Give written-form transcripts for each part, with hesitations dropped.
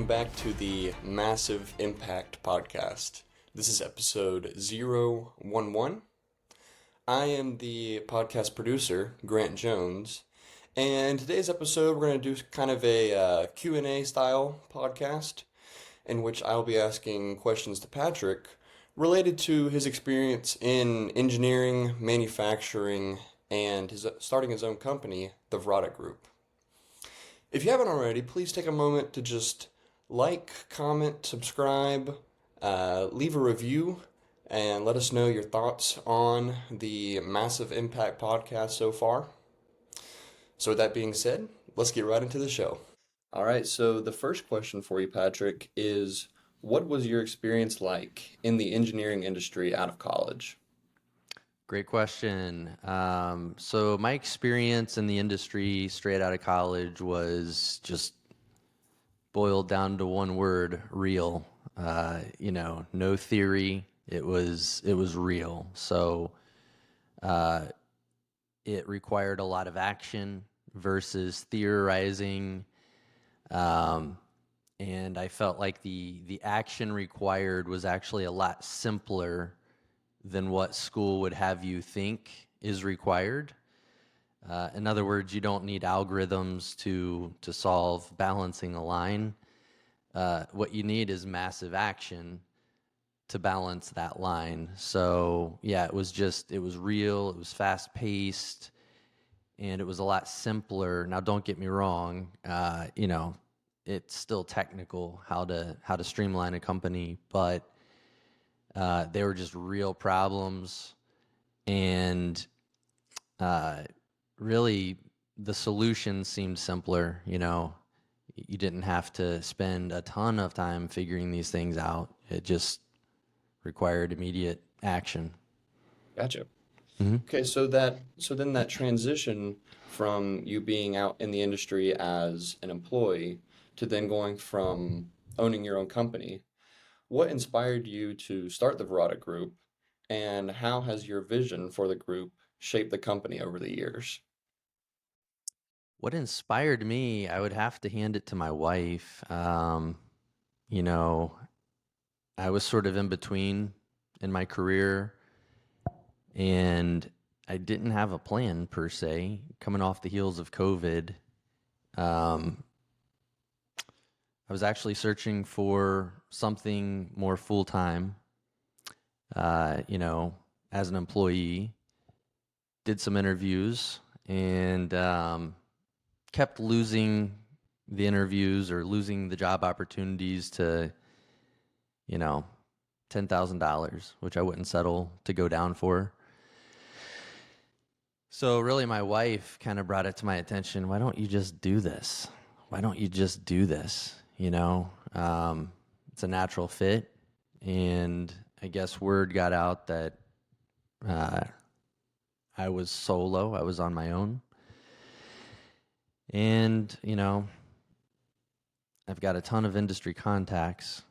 back to the Massive Impact Podcast. This is episode 011. I am the podcast producer, Grant Jones, and today's episode we're going to do kind of a Q&A style podcast in which I'll be asking questions to Patrick related to his experience in engineering, manufacturing, and starting his own company, the VIRATA Group. If you haven't already, please take a moment to just like, comment, subscribe, leave a review, and let us know your thoughts on the Massive Impact podcast so far. So with that being said, let's get right into the show. All right, so the first question for you, Patrick, is what was your experience like in the engineering industry out of college? Great question. So my experience in the industry straight out of college was just boiled down to one word: real. No theory. It was real. So it required a lot of action versus theorizing. And I felt like the action required was actually a lot simpler than what school would have you think is required. In other words, you don't need algorithms to solve balancing a line. What you need is massive action to balance that line. So yeah, it was real, it was fast paced, and it was a lot simpler. Now don't get me wrong, it's still technical how to streamline a company, but they were just real problems, and really the solution seemed simpler. You didn't have to spend a ton of time figuring these things out. It just required immediate action. Gotcha. Mm-hmm. Okay, so then that transition from you being out in the industry as an employee to then going from owning your own company, what inspired you to start the VIRATA Group, and how has your vision for the group shaped the company over the years? What inspired me, I would have to hand it to my wife. You know, I was sort of in between in my career, and I didn't have a plan per se. Coming off the heels of COVID, um, I was actually searching for something more full time, as an employee. Did some interviews and kept losing the interviews or losing the job opportunities to, $10,000, which I wouldn't settle to go down for. So really my wife kind of brought it to my attention. Why don't you just do this? Why don't you just do this? It's a natural fit. And I guess word got out that I was solo. I was on my own. And, I've got a ton of industry contacts,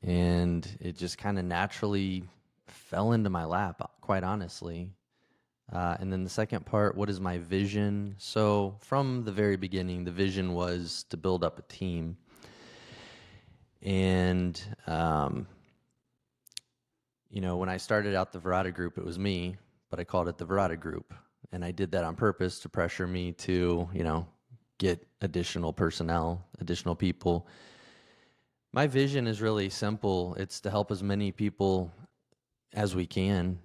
and it just kind of naturally fell into my lap, quite honestly. And then the second part, what is my vision? So from the very beginning, the vision was to build up a team. And, when I started out the VIRATA Group, it was me, but I called it the VIRATA Group. And I did that on purpose to pressure me to, get additional personnel, additional people. My vision is really simple. It's to help as many people as we can.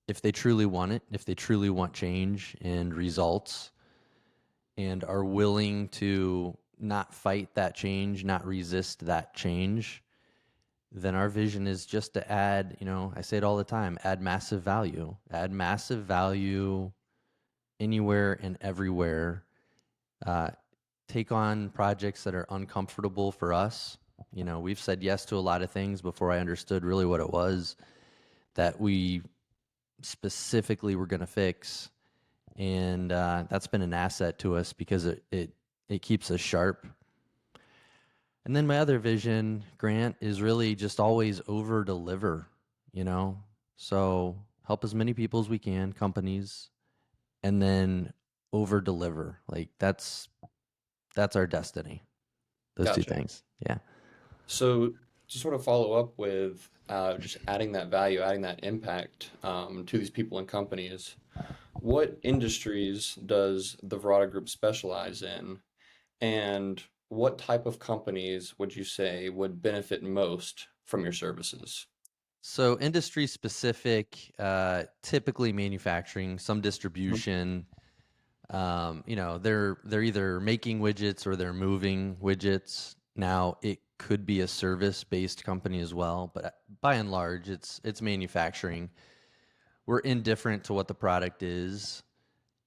If they truly want it, if they truly want change and results, and are willing to not fight that change, not resist that change, then our vision is just to add, I say it all the time, add massive value anywhere and everywhere. Take on projects that are uncomfortable for us. We've said yes to a lot of things before I understood really what it was that we specifically were going to fix. And that's been an asset to us because it keeps us sharp. And then my other vision, Grant, is really just always over deliver, So help as many people as we can, companies, and then over deliver. Like that's our destiny. those two Gotcha. things. Yeah. So to sort of follow up with just adding that value, adding that impact to these people and companies, what industries does the Verata Group specialize in, and what type of companies would you say would benefit most from your services? So industry specific, typically manufacturing, some Mhm. distribution. They're either making widgets or they're moving widgets. Now it could be a service based company as well, but by and large, it's manufacturing. We're indifferent to what the product is,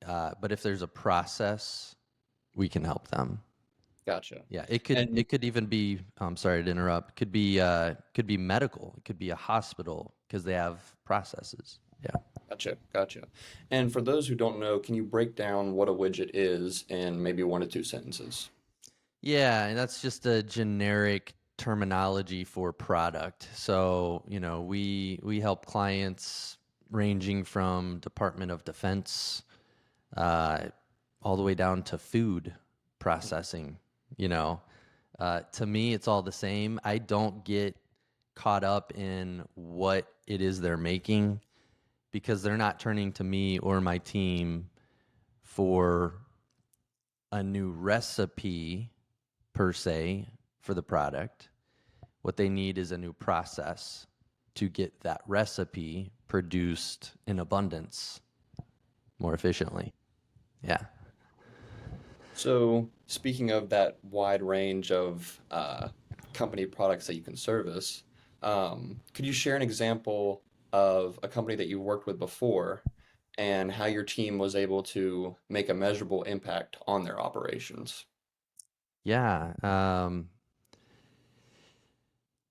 but if there's a process, we can help them. Gotcha. Yeah, it could And it could even be. I'm sorry to interrupt. Could be medical. It could be a hospital because they have processes. Yeah. gotcha, gotcha. And for those who don't know, can you break down what a widget is in maybe one to two sentences? Yeah, and that's just a generic terminology for product. So, we help clients ranging from Department of Defense, uh, all the way down to food processing. You know, to me, it's all the same. I don't get caught up in what it is they're making because they're not turning to me or my team for a new recipe per se for the product. What they need is a new process to get that recipe produced in abundance more efficiently. Yeah. So, speaking of that wide range of company products that you can service, could you share an example of a company that you worked with before and how your team was able to make a measurable impact on their operations? Yeah.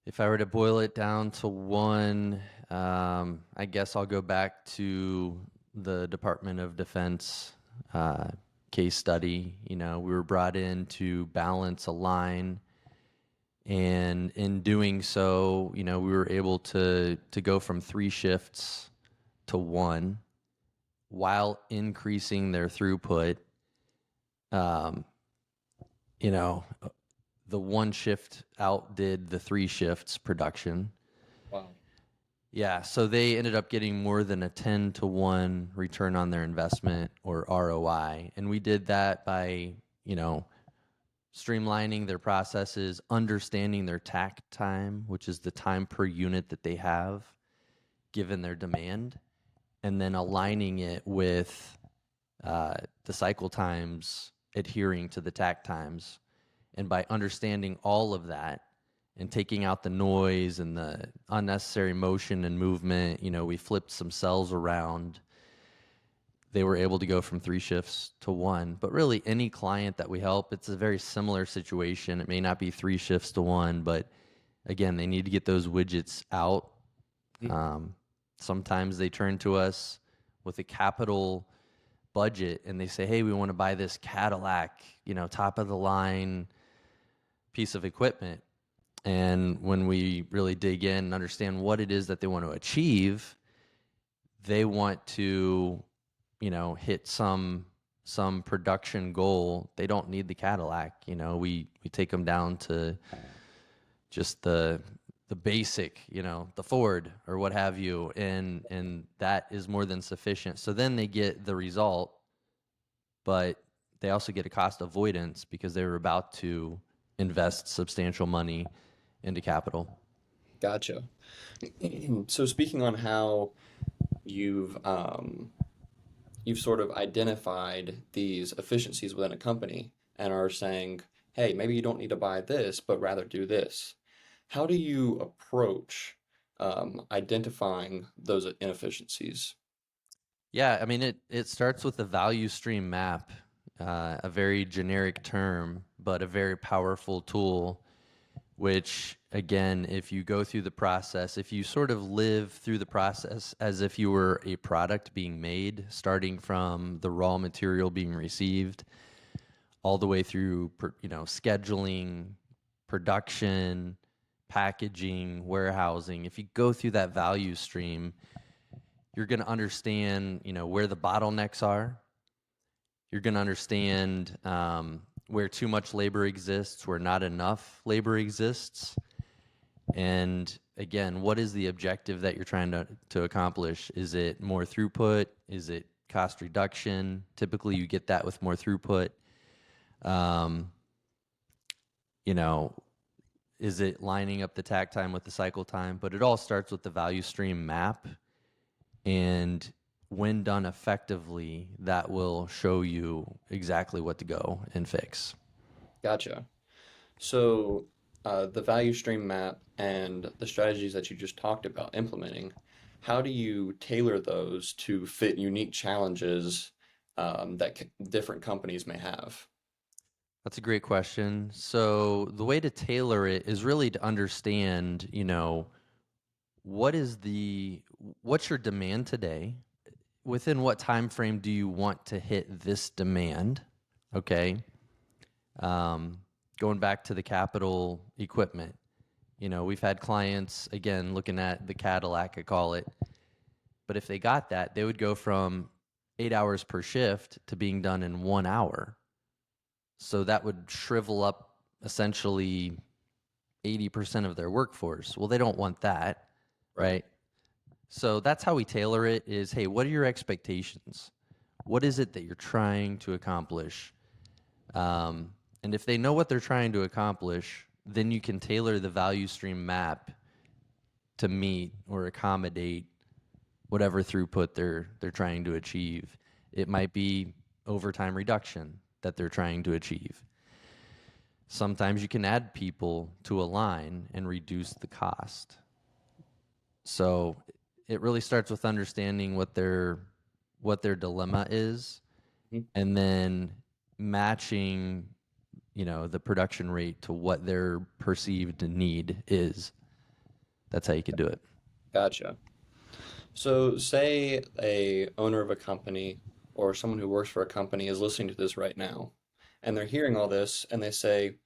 If I were to boil it down to one, I guess I'll go back to the Department of Defense uh, case study. We were brought in to balance a line, and in doing so, we were able to go from 3 shifts to one while increasing their throughput. Um, you know, the one shift outdid the 3 shifts production. Wow. Yeah, so they ended up getting more than a 10 to 1 return on their investment or ROI. And we did that by, you know, streamlining their processes, understanding their tack time, which is the time per unit that they have given their demand, and then aligning it with uh, the cycle times adhering to the tack times. And by understanding all of that and taking out the noise and the unnecessary motion and movement, we flipped some cells around. They were able to go from 3 shifts to one. But really, any client that we help, it's a very similar situation. It may not be 3 shifts to one, but again, they need to get those widgets out. Mhm. Um, Sometimes they turn to us with a capital budget and they say, hey, we want to buy this Cadillac, top of the line piece of equipment. And when we really dig in and understand what it is that they want to achieve, they want to, hit some production goal. They don't need the Cadillac. We take them down to just the basic, the Ford or what have you, and that is more than sufficient. So then they get the result, but they also get a cost avoidance because they were about to invest substantial money into capital. Gotcha. So speaking on how you've you've sort of identified these efficiencies within a company and are saying, hey, maybe you don't need to buy this, but rather do this. How do you approach identifying those inefficiencies? Yeah, I mean it starts with a value stream map, a very generic term, but a very powerful tool. Which again, if you go through the process, if you sort of live through the process as if you were a product being made, starting from the raw material being received, all the way through, scheduling, production, packaging, warehousing. If you go through that value stream, you're going to understand, where the bottlenecks are. You're going to understand where too much labor exists, where not enough labor exists. And again, what is the objective that you're trying to accomplish? Is it more throughput? Is it cost reduction? Typically, you get that with more throughput. Um, you know, is it lining up the takt time with the cycle time? But it all starts with the value stream map. And when done effectively, that will show you exactly what to go and fix. Gotcha. So, the value stream map and the strategies that you just talked about implementing, how do you tailor those to fit unique challenges that different companies may have? That's a great question. So the way to tailor it is really to understand, what is what's your demand today? Within what time frame do you want to hit this demand? Okay. Um, Going back to the capital equipment, we've had clients again looking at the Cadillac, I call it. But if they got that, they would go from 8 hours per shift to being done in 1 hour. So that would shrivel up essentially 80% of their workforce. Well, they don't want that, Right. right? So that's how we tailor it is, hey, what are your expectations? What is it that you're trying to accomplish? And if they know what they're trying to accomplish, then you can tailor the value stream map to meet or accommodate whatever throughput they're trying to achieve. It might be overtime reduction that they're trying to achieve. Sometimes you can add people to a line and reduce the cost. So it really starts with understanding what their dilemma is, Mhm. and then matching, the production rate to what their perceived need is. That's how you can do it. Gotcha. So, say a owner of a company or someone who works for a company is listening to this right now, and they're hearing all this, and they say,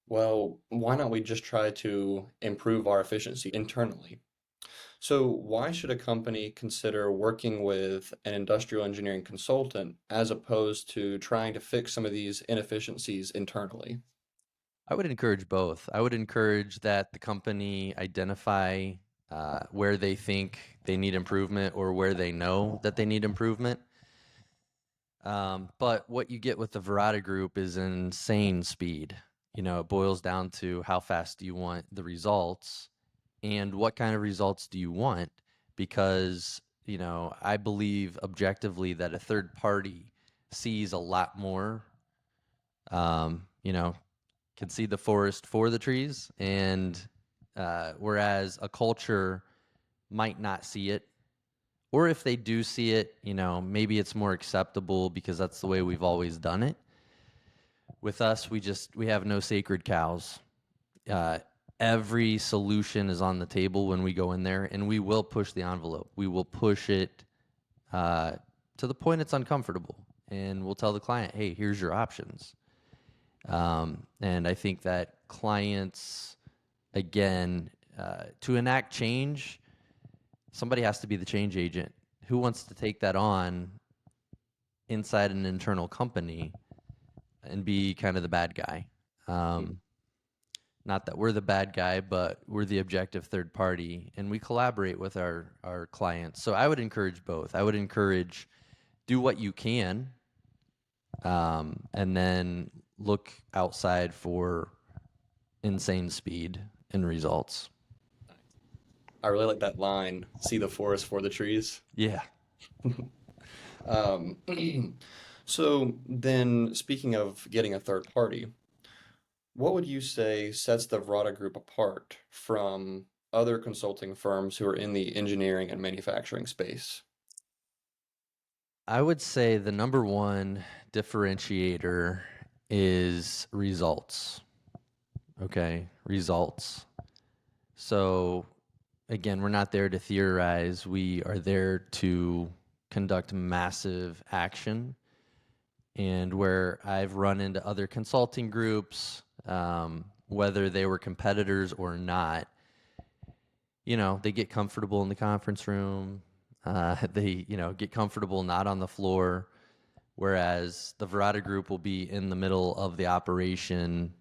well, why not we just try to improve our efficiency internally? So, why should a company consider working with an industrial engineering consultant as opposed to trying to fix some of these inefficiencies internally? I would encourage both. I would encourage that the company identify where they think they need improvement or where they know that they need improvement. But what you get with the VIRATA Group is insane speed. It boils down to how fast do you want the results and what kind of results do you want? Because, I believe objectively that a third party sees a lot more, um, you know, can see the forest for the trees. And whereas a culture might not see it, or if they do see it, maybe it's more acceptable because that's the way we've always done it. With us, we have no sacred cows. Uh, every solution is on the table when we go in there, and we will push the envelope. We will push it uh, to the point it's uncomfortable, and we'll tell the client, "Hey, here's your options." And I think that clients, again, to enact change, somebody has to be the change agent. Who wants to take that on inside an internal company and be kind of the bad guy? Hmm. Um, Not that we're the bad guy, but we're the objective third party, and we collaborate with our clients. So I would encourage both. I would encourage do what you can, and then look outside for insane speed and results. I really like that line, see the forest for the trees. Yeah. Um, so then, speaking of getting a third party, what would you say sets the Vrata Group apart from other consulting firms who are in the engineering and manufacturing space? I would say the number one differentiator is results. Okay, results. So again, we're not there to theorize. We are there to conduct massive action. And where I've run into other consulting groups, whether they were competitors or not, they get comfortable in the conference room. They, get comfortable not on the floor. whereas the Verata Group will be in the middle of the operation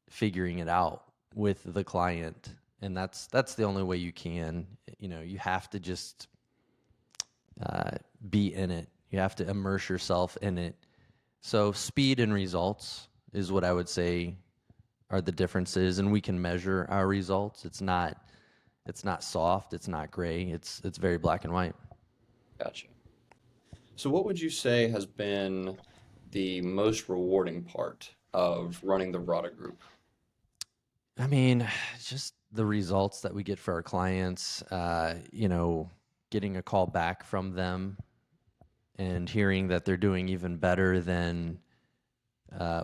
figuring it out with the client. And that's the only way you can. You have to just be in it. You have to immerse yourself in it. So speed and results is what I would say are the differences, and we can measure our results. It's not soft, it's not gray. It's very black and white. Gotcha. So what would you say has been the most rewarding part of running the VIRATA Group? I mean, just the results that we get for our clients, getting a call back from them and hearing that they're doing even better than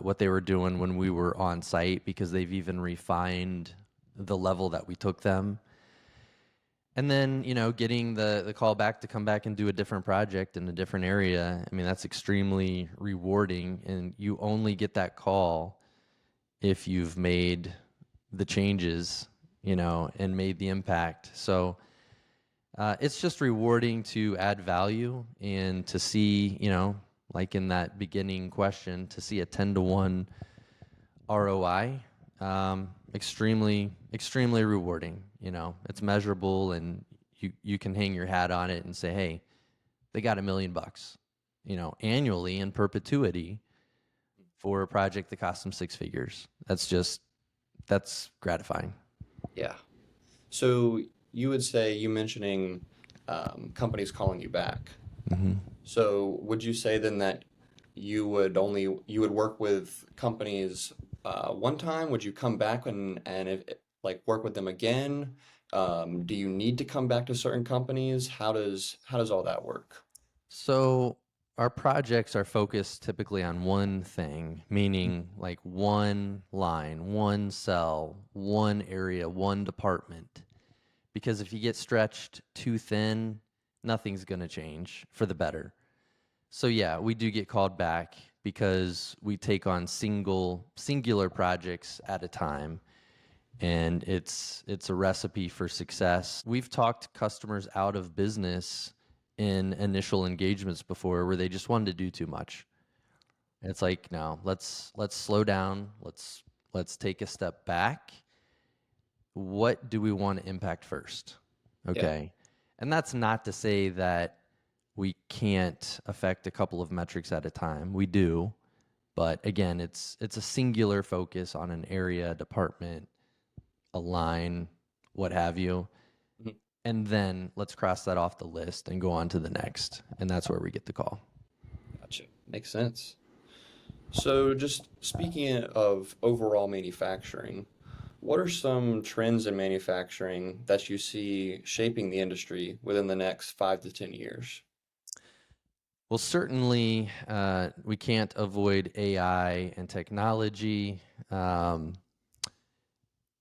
what they were doing when we were on site because they've even refined the level that we took them. And then, getting the call back to come back and do a different project in a different area. I mean, that's extremely rewarding. And you only get that call if you've made the changes, and made the impact. So it's just rewarding to add value and to see, like in that beginning question, to see a 10-to-1 ROI. Extremely, extremely rewarding. It's measurable, and you can hang your hat on it and say, hey, they got $1 million, annually in perpetuity for a project that cost them 6 figures. That's gratifying. Yeah. So you would say you mentioning companies calling you back. So would you say then that you would work with companies one time? Would you come back and like work with them again? Do you need to come back to certain companies? How does all that work? So our projects are focused typically on one thing, meaning like one line, one cell, one area, one department. Because if you get stretched too thin, nothing's going to change for the better. So yeah, we do get called back because we take on singular projects at a time, and it's a recipe for success. We've talked customers out of business in initial engagements before where they just wanted to do too much. And it's like, no, let's slow down. Let's take a step back. What do we want to impact first? Yeah. Okay. And that's not to say that we can't affect a couple of metrics at a time. We do. But again, it's a singular focus on an area, department, a line, what have you. Mhm. And then let's cross that off the list and go on to the next. And that's where we get the call. Gotcha. Makes sense. So just speaking of overall manufacturing, what are some trends in manufacturing that you see shaping the industry within the next 5 to 10 years? Well, certainly we can't avoid AI and technology. Um,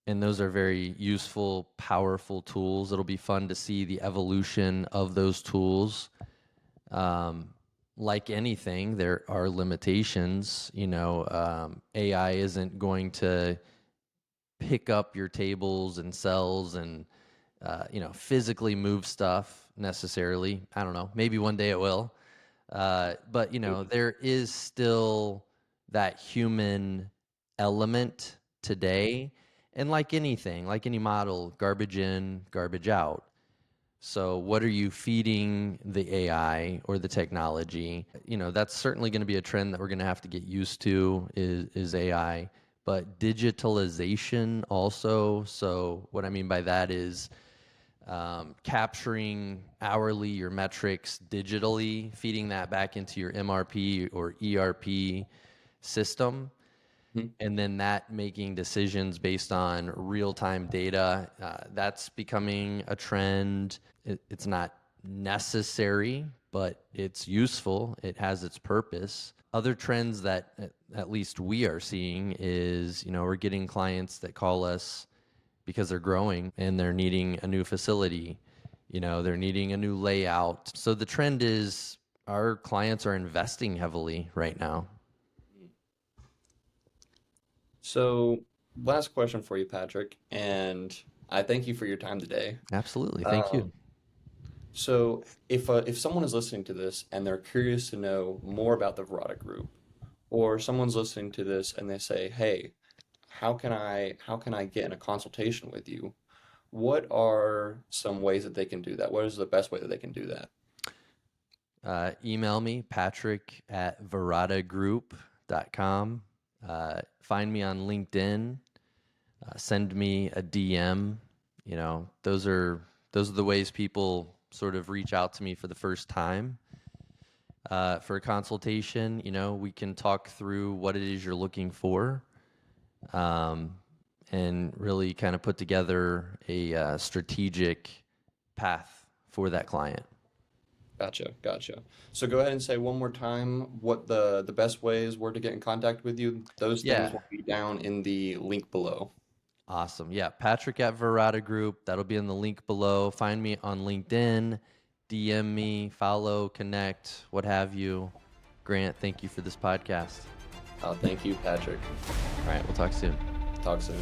and those are very useful, powerful tools. It'll be fun to see the evolution of those tools. Um, like anything, there are limitations. AI isn't going to pick up your tables and cells and physically move stuff necessarily. I don't know. Maybe one day it will. But there is still that human element today. And like anything, like any model, garbage in, garbage out. So what are you feeding the AI or the technology? That's certainly going to be a trend that we're going to have to get used to is AI, but digitalization also. So what I mean by that is capturing hourly your metrics digitally, feeding that back into your MRP or ERP system, Mhm. and then that making decisions based on real-time data. That's becoming a trend. It's not necessary, but it's useful. It has its purpose. Other trends that at least we are seeing is, we're getting clients that call us because they're growing and they're needing a new facility. They're needing a new layout. So the trend is our clients are investing heavily right now. So, last question for you, Patrick, and I thank you for your time today. Absolutely. Thank Um, you. So if someone is listening to this and they're curious to know more about the Verata Group, or someone's listening to this and they say, "Hey, how can I get in a consultation with you?" What are some ways that they can do that? What is the best way that they can do that? Email me, Patrick at viratagroup.com. Find me on LinkedIn. Send me a DM. Those are the ways people sort of reach out to me for the first time for a consultation. We can talk through what it is you're looking for, um, and really kind of put together a strategic path for that client. Gotcha, gotcha. So go ahead and say one more time what the best ways were to get in contact with you. Those things Yeah. will be down in the link below. Awesome. Yeah. Patrick at VIRATA Group. That'll be in the link below. Find me on LinkedIn, DM me, follow, connect, what have you. Grant, thank you for this podcast. Thank you, Patrick. All right. We'll talk soon. Talk soon.